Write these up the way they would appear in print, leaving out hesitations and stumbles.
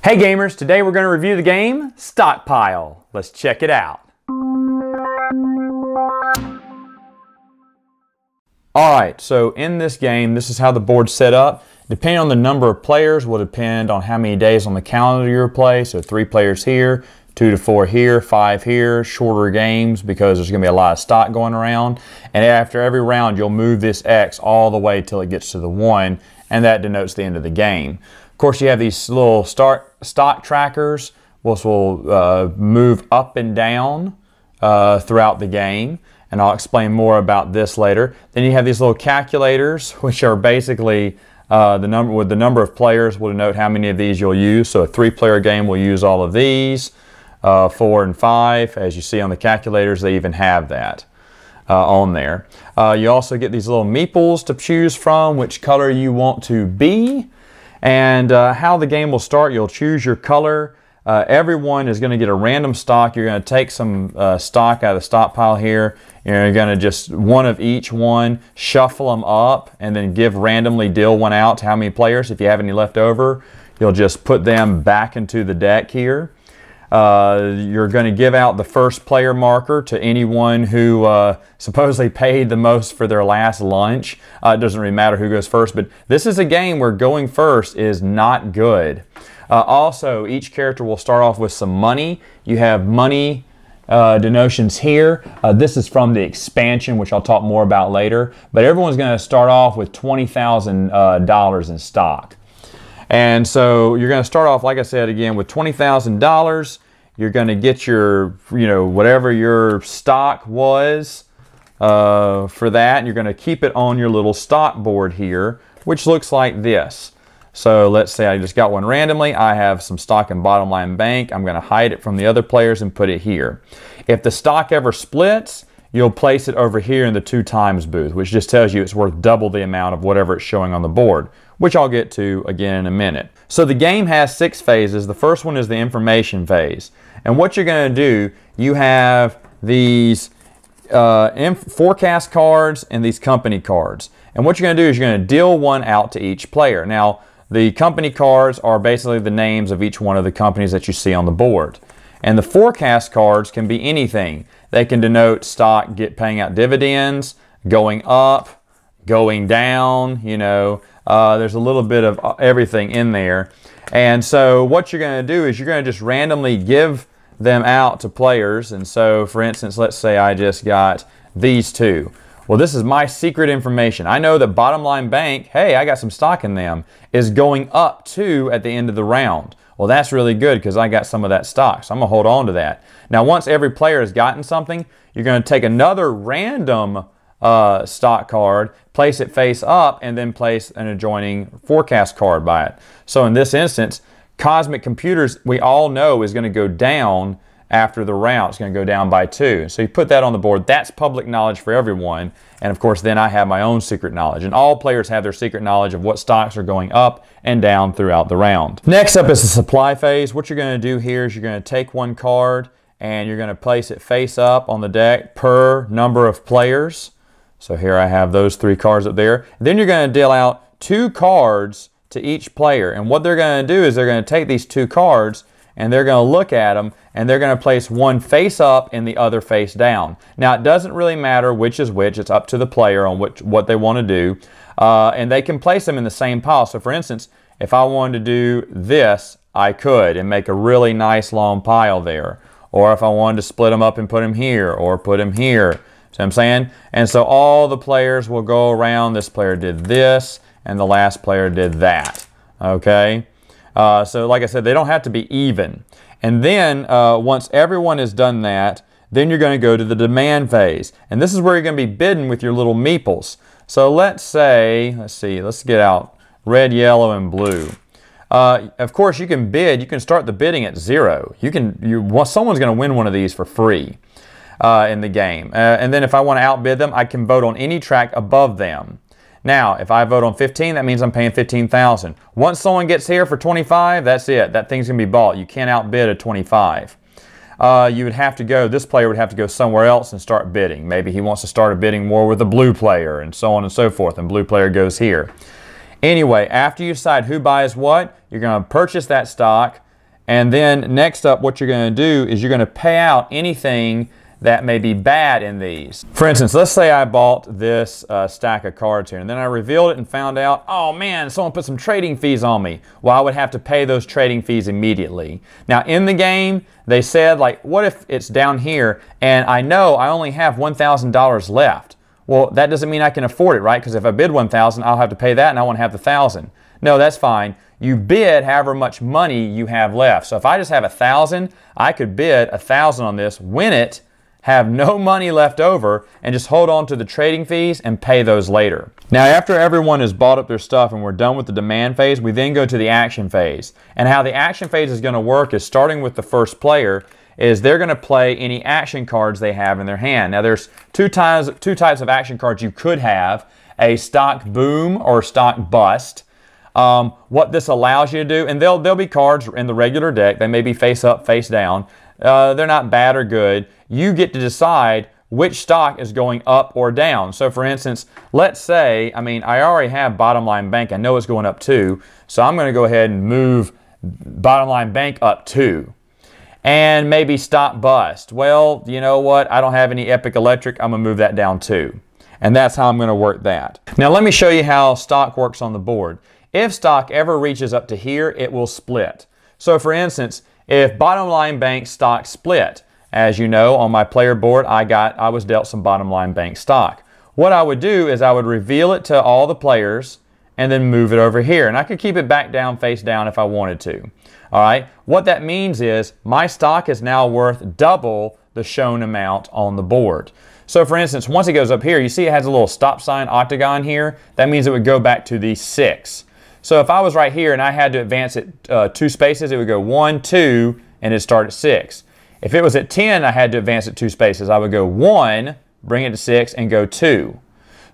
Hey gamers, today we're going to review the game Stockpile. Let's check it out. Alright, so in this game, this is how the board's set up. Depending on the number of players will depend on how many days on the calendar you play. So 3 players here, 2 to 4 here, 5 here, shorter games because there's going to be a lot of stock going around. And after every round, you'll move this X all the way till it gets to the 1, and that denotes the end of the game. Of course, you have these little stock trackers, which will move up and down throughout the game, and I'll explain more about this later. Then you have these little calculators, which are basically the number of players will denote how many of these you'll use. So a 3-player game will use all of these. 4 and 5, as you see on the calculators, they even have that on there. You also get these little meeples to choose from which color you want to be. And how the game will start, you'll choose your color. Everyone is going to get a random stock. You're going to take some stock out of the stockpile here. You're going to just one of each one, shuffle them up, and then randomly deal one out to how many players. If you have any left over, you'll just put them back into the deck here. You're going to give out the first player marker to anyone who supposedly paid the most for their last lunch. It doesn't really matter who goes first, but this is a game where going first is not good. Also, each character will start off with some money. You have money denotions here. This is from the expansion, which I'll talk more about later. But everyone's going to start off with $20,000 in stock. And so you're going to start off, like I said, again, with $20,000. You're going to get your, whatever your stock was for that. And you're going to keep it on your little stock board here, which looks like this. So let's say I just got one randomly. I have some stock in Bottom Line Bank. I'm going to hide it from the other players and put it here. If the stock ever splits, you'll place it over here in the 2 times booth, which just tells you it's worth double the amount of whatever it's showing on the board, which I'll get to again in a minute. So the game has 6 phases. The first one is the information phase. And what you're going to do, you have these forecast cards and these company cards. And what you're going to do is you're going to deal one out to each player. Now, the company cards are basically the names of each one of the companies that you see on the board. And the forecast cards can be anything. They can denote stock paying out dividends, going up, going down, there's a little bit of everything in there. And so what you're going to do is you're going to just randomly give them out to players. And so, for instance, let's say I just got these 2. Well, this is my secret information. I know that Bottom Line Bank, hey, I got some stock in them, is going up 2 at the end of the round. Well, that's really good because I got some of that stock, so I'm going to hold on to that. Now, once every player has gotten something, you're going to take another random stock card, place it face up, and then place an adjoining forecast card by it. So in this instance, Cosmic Computers, we all know, is going to go down after the round. It's going to go down by 2. So you put that on the board. That's public knowledge for everyone. And of course, then I have my own secret knowledge. And all players have their secret knowledge of what stocks are going up and down throughout the round. Next up is the supply phase. What you're going to do here is you're going to take one card and you're going to place it face up on the deck per number of players. So here I have those 3 cards up there. Then you're going to deal out 2 cards to each player. And what they're going to do is they're going to take these 2 cards and they're going to look at them, and they're going to place one face up and the other face down. Now, it doesn't really matter which is which. It's up to the player on what they want to do. And they can place them in the same pile. So, for instance, if I wanted to do this, I could and make a really nice long pile there. Or if I wanted to split them up and put them here or put them here. See what I'm saying? And so all the players will go around. This player did this, and the last player did that. Okay? So like I said, they don't have to be even. And then once everyone has done that, then you're going to go to the demand phase. And this is where you're going to be bidding with your little meeples. So let's get out red, yellow, and blue. Of course, you can bid. You can start the bidding at 0. Someone's going to win one of these for free in the game. And then if I want to outbid them, I can vote on any track above them. Now, if I vote on 15, that means I'm paying $15,000. Once someone gets here for 25, that's it. That thing's going to be bought. You can't outbid a 25. This player would have to go somewhere else and start bidding. Maybe he wants to start a bidding war with a blue player and so on and so forth, and blue player goes here. Anyway, after you decide who buys what, you're going to purchase that stock, And then next up, what you're going to do is you're going to pay out anything that may be bad in these. For instance, let's say I bought this stack of cards here, and then I revealed it and found out, oh man, someone put some trading fees on me. Well, I would have to pay those trading fees immediately. Now in the game, they said, like, what if it's down here and I know I only have $1,000 left? Well, that doesn't mean I can afford it, right? Because if I bid $1,000, I'll have to pay that and I want to have the $1,000. No, that's fine. You bid however much money you have left. So if I just have $1,000, I could bid $1,000 on this, win it, have no money left over, and just hold on to the trading fees and pay those later. Now after everyone has bought up their stuff and we're done with the demand phase, we then go to the action phase. And how the action phase is going to work is, starting with the first player, is they're going to play any action cards they have in their hand. Now there's two types of action cards you could have: a stock boom or stock bust. What this allows you to do, and there'll be cards in the regular deck, they may be face up, face down. They're not bad or good. You get to decide which stock is going up or down. So for instance, let's say, I already have Bottom Line Bank. I know it's going up 2. So I'm going to go ahead and move Bottom Line Bank up 2. And maybe Stock Bust. Well, you know what? I don't have any Epic Electric. I'm going to move that down 2. And that's how I'm going to work that. Now let me show you how stock works on the board. If stock ever reaches up to here, it will split. So for instance, if Bottom Line Bank stock split, as you know, on my player board, I was dealt some Bottom Line Bank stock. What I would do is I would reveal it to all the players and then move it over here. And I could keep it back down, face down if I wanted to. All right. What that means is my stock is now worth double the shown amount on the board. So for instance, once it goes up here, you see it has a little stop sign octagon here. That means it would go back to the 6. So if I was right here and I had to advance it 2 spaces, it would go 1, 2, and it'd start at 6. If it was at 10, I had to advance it 2 spaces. I would go 1, bring it to 6, and go 2.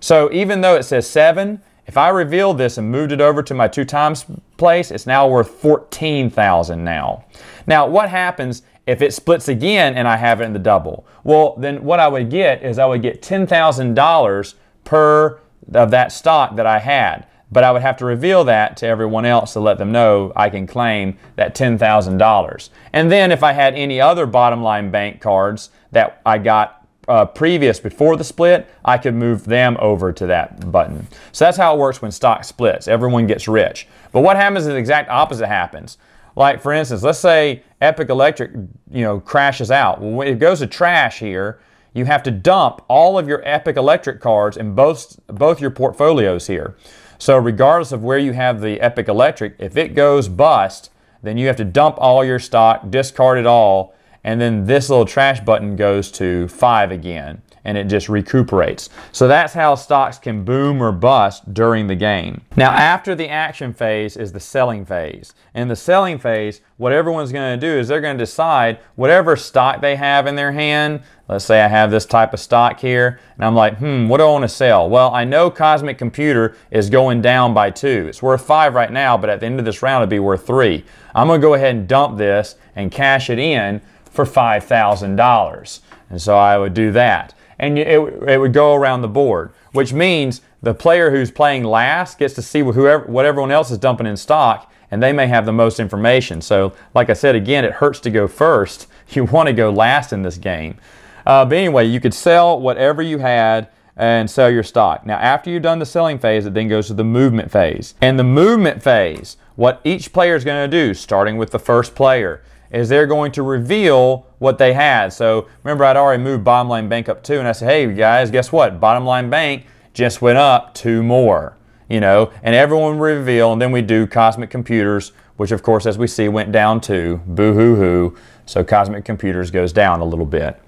So even though it says 7, if I revealed this and moved it over to my 2 times place, it's now worth 14,000 now. Now what happens if it splits again and I have it in the double? Well, then what I would get is I would get $10,000 per of that stock that I had. But I would have to reveal that to everyone else to let them know I can claim that $10,000. And then if I had any other Bottom Line Bank cards that I got previous before the split, I could move them over to that button. So that's how it works when stock splits. Everyone gets rich. But what happens is the exact opposite happens. Like for instance, let's say Epic Electric, crashes out. Well, when it goes to trash here, you have to dump all of your Epic Electric cards in both your portfolios here. So regardless of where you have the Epic Electric, if it goes bust, then you have to dump all your stock, discard it all, and then this little trash button goes to 5 again, and it just recuperates. So that's how stocks can boom or bust during the game. Now after the action phase is the selling phase. In the selling phase, what everyone's going to do is they're going to decide whatever stock they have in their hand. Let's say I have this type of stock here, and I'm like, what do I want to sell? Well, I know Cosmic Computer is going down by 2. It's worth 5 right now, but at the end of this round, it'll be worth 3. I'm going to go ahead and dump this and cash it in for $5,000. And so I would do that. And it would go around the board, which means the player who's playing last gets to see what everyone else is dumping in stock, and they may have the most information. So like I said, again, it hurts to go first. You want to go last in this game. But anyway, you could sell whatever you had and sell your stock. Now after you've done the selling phase, it then goes to the movement phase. And the movement phase, what each player is going to do, starting with the first player, is they're going to reveal what they had. So remember, I'd already moved Bottom Line Bank up 2, and I said, hey guys, guess what? Bottom Line Bank just went up 2 more. And everyone would reveal, and then we do Cosmic Computers, which of course, as we see, went down 2. Boo-hoo-hoo. So Cosmic Computers goes down a little bit.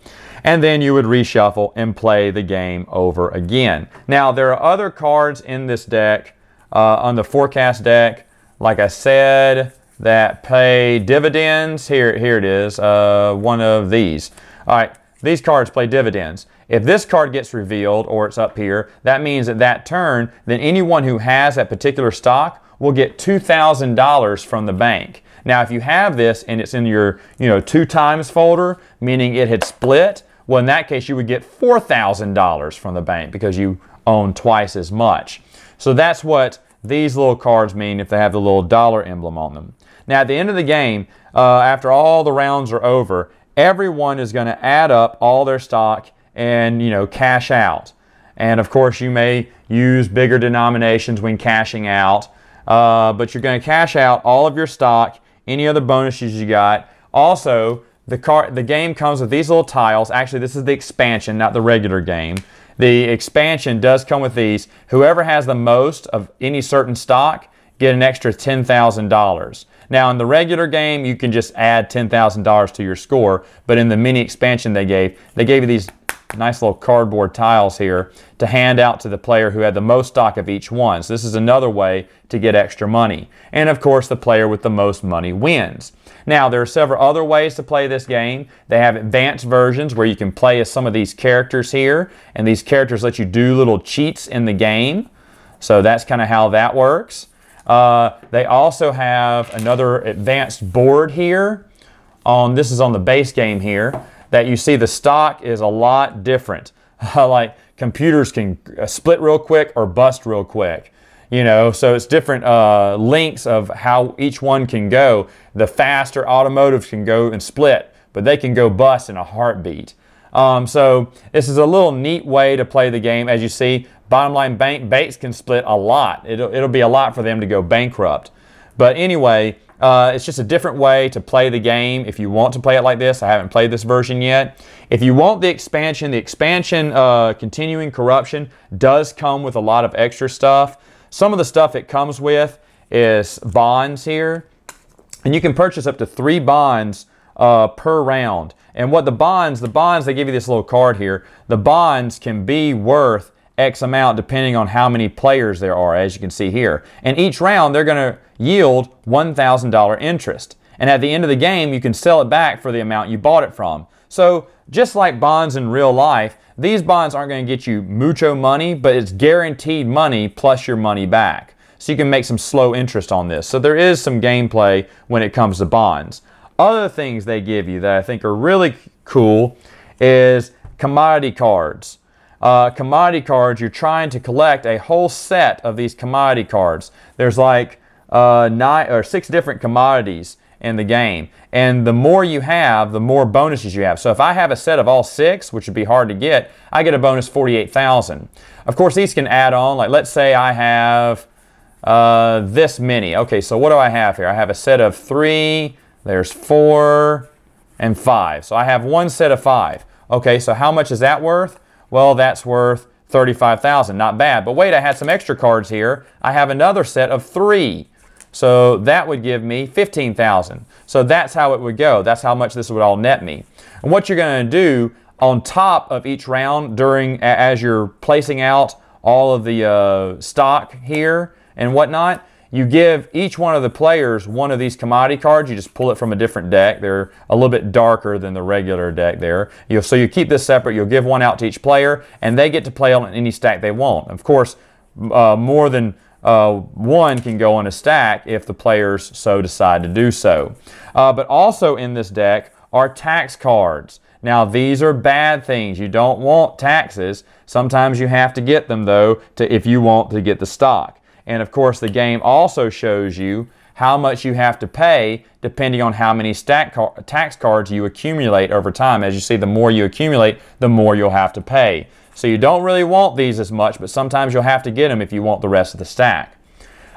And then you would reshuffle and play the game over again. Now, there are other cards in this deck, on the forecast deck, like I said, that pay dividends. Here it is, one of these. All right, these cards play dividends. If this card gets revealed, or it's up here, that means at that turn, then anyone who has that particular stock will get $2,000 from the bank. Now, if you have this and it's in your 2 times folder, meaning it had split, well, in that case, you would get $4,000 from the bank because you own twice as much. So that's what these little cards mean if they have the little dollar emblem on them. Now at the end of the game, after all the rounds are over, everyone is going to add up all their stock and, you know, cash out. And of course you may use bigger denominations when cashing out, but you're going to cash out all of your stock, any other bonuses you got. Also, the game comes with these little tiles. Actually, this is the expansion, not the regular game. The expansion does come with these. Whoever has the most of any certain stock get an extra $10,000. Now in the regular game, you can just add $10,000 to your score, but in the mini expansion they gave you these nice little cardboard tiles here to hand out to the player who had the most stock of each one. So this is another way to get extra money. And of course, the player with the most money wins. Now, there are several other ways to play this game. They have advanced versions where you can play as some of these characters here, and these characters let you do little cheats in the game. So that's kind of how that works. They also have another advanced board here. This is on the base game here, that you see the stock is a lot different. Like computers can split real quick or bust real quick. You know, so it's different lengths of how each one can go. The faster automotives can go and split, but they can go bust in a heartbeat. So this is a little neat way to play the game. As you see, bottom line banks can split a lot. It'll be a lot for them to go bankrupt. But anyway, it's just a different way to play the game if you want to play it like this. I haven't played this version yet. If you want the expansion Continuing Corruption does come with a lot of extra stuff. Some of the stuff it comes with is bonds here. And you can purchase up to 3 bonds per round. And what the bonds, they give you this little card here. The bonds can be worth X amount depending on how many players there are, as you can see here. And each round, they're going to yield $1,000 interest. And at the end of the game, you can sell it back for the amount you bought it from. So just like bonds in real life, these bonds aren't going to get you mucho money, but it's guaranteed money plus your money back. So you can make some slow interest on this. So there is some gameplay when it comes to bonds. Other things they give you that I think are really cool is commodity cards. Commodity cards, you're trying to collect a whole set of these commodity cards. There's like 9 or 6 different commodities in the game. And the more you have, the more bonuses you have. So if I have a set of all 6, which would be hard to get, I get a bonus 48,000. Of course, these can add on. Like let's say I have this many. Okay, so what do I have here? I have a set of 3, there's 4, and 5. So I have one set of 5. Okay, so how much is that worth? Well, that's worth 35,000. Not bad. But wait, I had some extra cards here. I have another set of 3. So that would give me 15,000. So that's how it would go. That's how much this would all net me. And what you're going to do on top of each round as you're placing out all of the stock here and whatnot, you give each one of the players one of these commodity cards. You just pull it from a different deck. They're a little bit darker than the regular deck there. So you keep this separate. You'll give one out to each player, and they get to play on any stack they want. Of course, more than one can go on a stack if the players so decide to do so. But also in this deck are tax cards. Now these are bad things. You don't want taxes. Sometimes you have to get them though if you want to get the stock. And of course the game also shows you how much you have to pay depending on how many tax cards you accumulate over time. As you see, the more you accumulate, the more you'll have to pay. So you don't really want these as much, but sometimes you'll have to get them if you want the rest of the stack.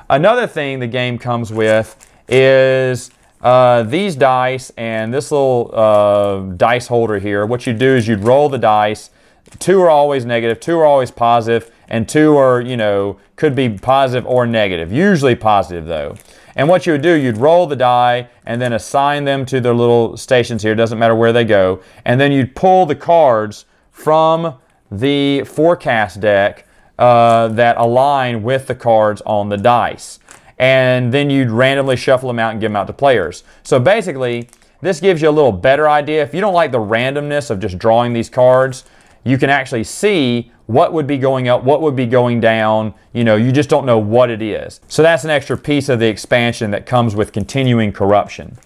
Another thing the game comes with is these dice and this little dice holder here. What you do is you'd roll the dice. 2 are always negative, 2 are always positive, and 2 are, you know, could be positive or negative. Usually positive though. And what you would do, you'd roll the die and then assign them to their little stations here. Doesn't matter where they go. And then you'd pull the cards from the forecast deck that align with the cards on the dice. And then you'd randomly shuffle them out and give them out to players. So basically, this gives you a little better idea. If you don't like the randomness of just drawing these cards, you can actually see what would be going up, what would be going down. You know, you just don't know what it is. So that's an extra piece of the expansion that comes with Continuing Corruption.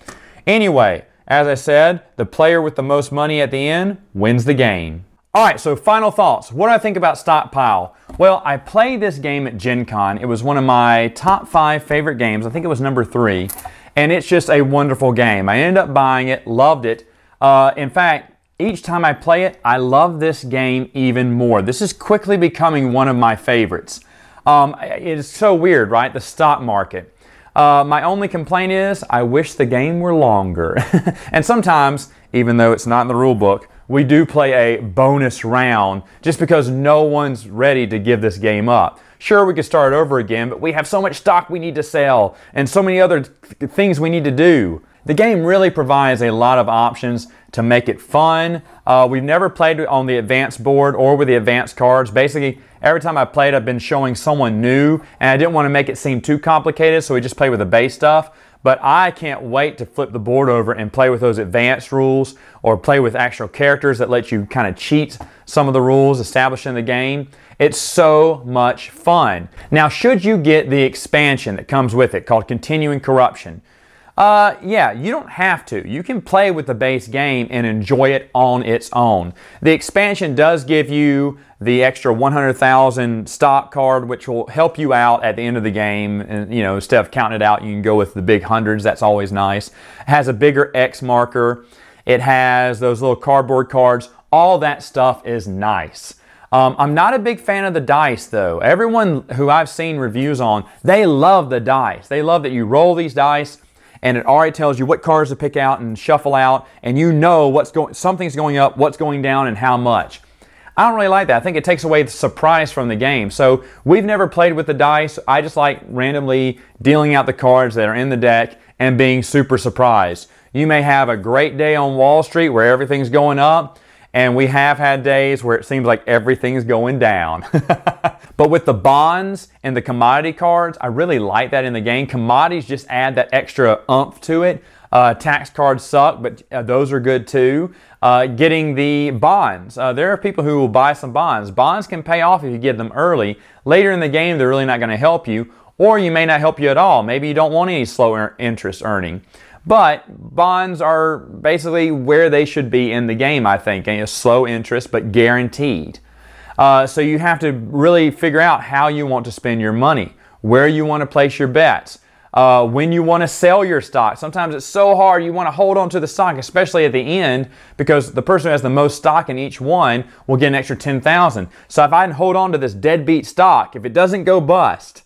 Anyway, as I said, the player with the most money at the end wins the game. All right, so final thoughts. What do I think about Stockpile? Well, I played this game at Gen Con. It was one of my top 5 favorite games. I think it was number 3. and it's just a wonderful game. I ended up buying it, loved it. In fact, each time I play it, I love this game even more. This is quickly becoming one of my favorites. It is so weird, right? The stock market. My only complaint is I wish the game were longer. And sometimes, even though it's not in the rule book, we do play a bonus round just because no one's ready to give this game up. Sure, we could start over again, but we have so much stock we need to sell and so many other things we need to do. The game really provides a lot of options to make it fun. We've never played on the advanced board or with the advanced cards. Basically, every time I played, I've been showing someone new, and I didn't want to make it seem too complicated, so we just played with the base stuff. But I can't wait to flip the board over and play with those advanced rules or play with actual characters that let you kind of cheat some of the rules established in the game. It's so much fun. Now, should you get the expansion that comes with it called Continuing Corruption? Yeah, you don't have to. You can play with the base game and enjoy it on its own. The expansion does give you the extra 100,000 stock card, which will help you out at the end of the game. And, you know, instead of counting it out, you can go with the big hundreds. That's always nice. It has a bigger X marker. It has those little cardboard cards. All that stuff is nice. I'm not a big fan of the dice, though. Everyone who I've seen reviews on, they love the dice. They love that you roll these dice, and it already tells you what cards to pick out and shuffle out, and you know something's going up, what's going down, and how much. I don't really like that. I think it takes away the surprise from the game. So we've never played with the dice. I just like randomly dealing out the cards that are in the deck and being super surprised. You may have a great day on Wall Street where everything's going up, and we have had days where it seems like everything's going down. But with the bonds and the commodity cards, I really like that in the game. Commodities just add that extra oomph to it. Tax cards suck, but those are good too. Getting the bonds. There are people who will buy some bonds. Bonds can pay off if you get them early. Later in the game, they're really not going to help you, or you may not help you at all. Maybe you don't want any slow interest earning. But bonds are basically where they should be in the game, I think. And it's slow interest, but guaranteed. So you have to really figure out how you want to spend your money, where you want to place your bets, when you want to sell your stock. Sometimes it's so hard, you want to hold on to the stock, especially at the end, because the person who has the most stock in each one will get an extra 10,000. So if I can hold on to this deadbeat stock, if it doesn't go bust,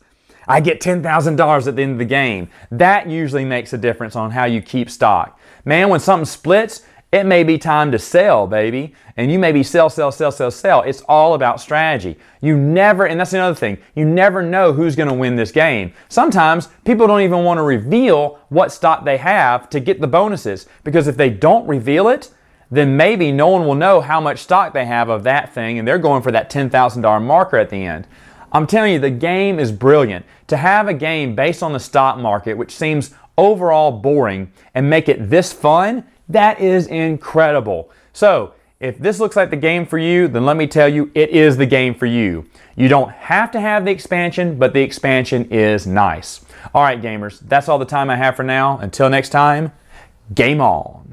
I get $10,000 at the end of the game. That usually makes a difference on how you keep stock. Man, when something splits, it may be time to sell, baby. And you may be sell, sell, sell, sell, sell. It's all about strategy. You never, and that's another thing, you never know who's going to win this game. Sometimes people don't even want to reveal what stock they have to get the bonuses, because if they don't reveal it, then maybe no one will know how much stock they have of that thing, and they're going for that $10,000 marker at the end. I'm telling you, the game is brilliant. To have a game based on the stock market, which seems overall boring, and make it this fun, that is incredible. So, if this looks like the game for you, then let me tell you, it is the game for you. You don't have to have the expansion, but the expansion is nice. All right, gamers, that's all the time I have for now. Until next time, game on.